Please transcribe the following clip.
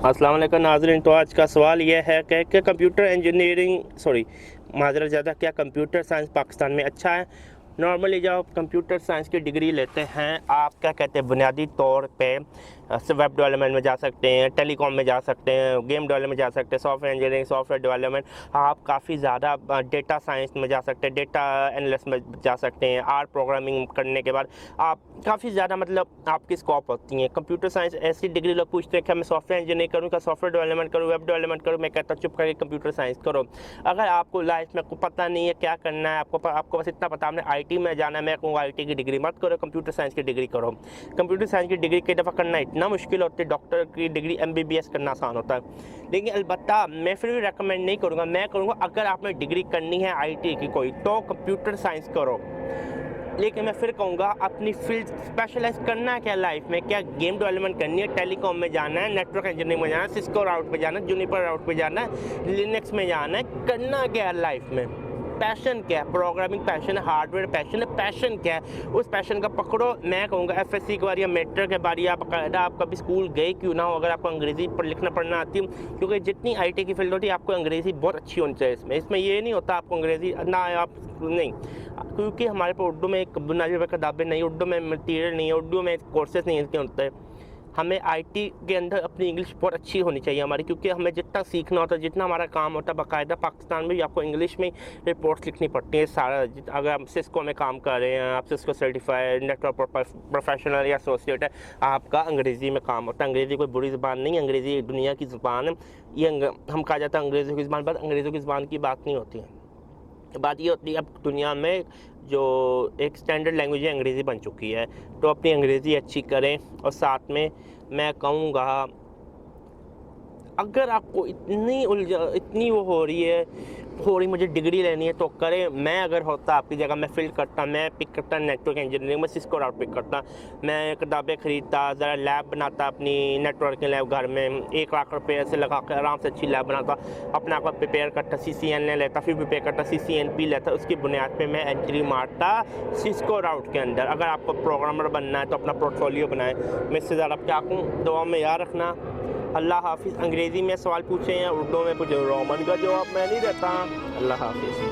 अस्सलाम वालेकुम नाज़रीन। तो आज का सवाल यह है कि कंप्यूटर इंजीनियरिंग माजरा ज़्यादा क्या कंप्यूटर साइंस पाकिस्तान में अच्छा है। नॉर्मली जब आप कंप्यूटर साइंस की डिग्री लेते हैं, आप क्या कहते हैं, बुनियादी तौर पे वेब डेवलपमेंट में जा सकते हैं, टेलीकॉम में जा सकते हैं, गेम डेवलपमेंट में जा सकते हैं, सॉफ्टवेयर इंजीनियरिंग, सॉफ्टवेयर डेवलपमेंट। आप काफ़ी ज़्यादा डेटा साइंस में जा सकते हैं, डेटा एनालिस्ट में जा सकते हैं। आर प्रोग्रामिंग करने के बाद आप काफ़ी ज़्यादा आपकी स्कोप होती हैं। कंप्यूटर साइंस ऐसी डिग्री लोग पूछते हैं कि मैं सॉफ्टवेयर इंजीनियरिंग करूँ, क्या सॉफ्टवेयर डेवलपमेंट करूँ, वेब डेवलपमेंट करूँ। मैं कहता हूँ चुप करके कंप्यूटर साइंस करो। अगर आपको लाइफ में पता नहीं है क्या करना है, आपको बस इतना पता आपने IT में जाना है, मैं कहूँगा IT की डिग्री मत करो, कंप्यूटर साइंस की डिग्री करो। कंप्यूटर साइंस की डिग्री कई दफ़ा करना इतना मुश्किल होता है, डॉक्टर की डिग्री MBBS करना आसान होता है। लेकिन अलबत्ता मैं फिर भी रेकमेंड नहीं करूँगा। मैं करूँगा अगर आपने डिग्री करनी है IT की कोई, तो कंप्यूटर साइंस करो। लेकिन मैं फिर कहूँगा अपनी फील्ड स्पेशलाइज करना है क्या लाइफ में, क्या गेम डेवलपमेंट करनी है, टेलीकॉम में जाना है, नेटवर्क इंजीनियरिंग में जाना है, सिस्को राउट पे जाना है, जूनिपर राउट पे जाना है, लिनक्स में जाना है, करना क्या है लाइफ में, पैशन क्या है, प्रोग्रामिंग पैशन है, हार्डवेयर पैशन है, पैशन क्या है, उस पैशन का पकड़ो। मैं कहूँगा FSC के बारे या मेट्रिक के बारे आप बाकायदा आप कभी स्कूल गए क्यों ना हो, अगर आपको अंग्रेज़ी पर लिखना पढ़ना आती है, क्योंकि जितनी IT की फील्ड होती है आपको अंग्रेज़ी बहुत अच्छी होनी चाहिए। इसमें ये नहीं होता आपको अंग्रेज़ी ना आप नहीं, क्योंकि हमारे पास उर्दू में एक बुनियादी किताबें नहीं, उर्दू में मटीरियल नहीं है, उर्दू में कोर्सेज नहीं होते हैं। हमें IT के अंदर अपनी इंग्लिश बहुत अच्छी होनी चाहिए हमारी, क्योंकि हमें जितना सीखना होता है, जितना हमारा काम होता है, बाकायदा पाकिस्तान में भी आपको इंग्लिश में रिपोर्ट्स लिखनी पड़ती हैं सारा। अगर आप सिस्को में काम कर रहे हैं, आप सिस्को सर्टिफाइड नेटवर्क प्रोफेशनल या एसोसिएट है, आपका अंग्रेज़ी में काम होता है। अंग्रेज़ी कोई बुरी ज़बान नहीं, अंग्रेज़ी दुनिया की ज़ुबान है। ये हम कहा जाता है अंग्रेज़ों की ज़बान, पर अंग्रेज़ों की ज़बान की बात नहीं होती है। बात ये होती है अब दुनिया में जो एक स्टैंडर्ड लैंग्वेज है अंग्रेज़ी बन चुकी है, तो अपनी अंग्रेज़ी अच्छी करें। और साथ में मैं कहूँगा अगर आपको इतनी वो हो रही मुझे डिग्री लेनी है तो करें। मैं अगर होता आपकी जगह मैं फील्ड करता, मैं पिक करता नेटवर्क इंजीनियरिंग में, सिस्को राउट पिक करता, मैं किताबें खरीदता, ज़रा लैब बनाता अपनी नेटवर्किंग लैब घर में, 1 लाख रुपये से लगा कर आराम से अच्छी लैब बनाता, अपना आपका प्रिपेयर करता, CCNA लेता, फिर प्रिपेयर करता, CCNP लेता, उसकी बुनियाद पर मैं एंट्री मारता सिस्को राउट के अंदर। अगर आपको प्रोग्रामर बनना है तो अपना पोर्टफोलियो बनाए। मैं इससे ज़्यादा क्या कहूँ, दुआ में याद रखना। अल्लाह हाफिज़। अंग्रेज़ी में सवाल पूछे या उर्दू में पूछे, रोमन का जवाब मैं नहीं देता। अल्लाह हाफिज़।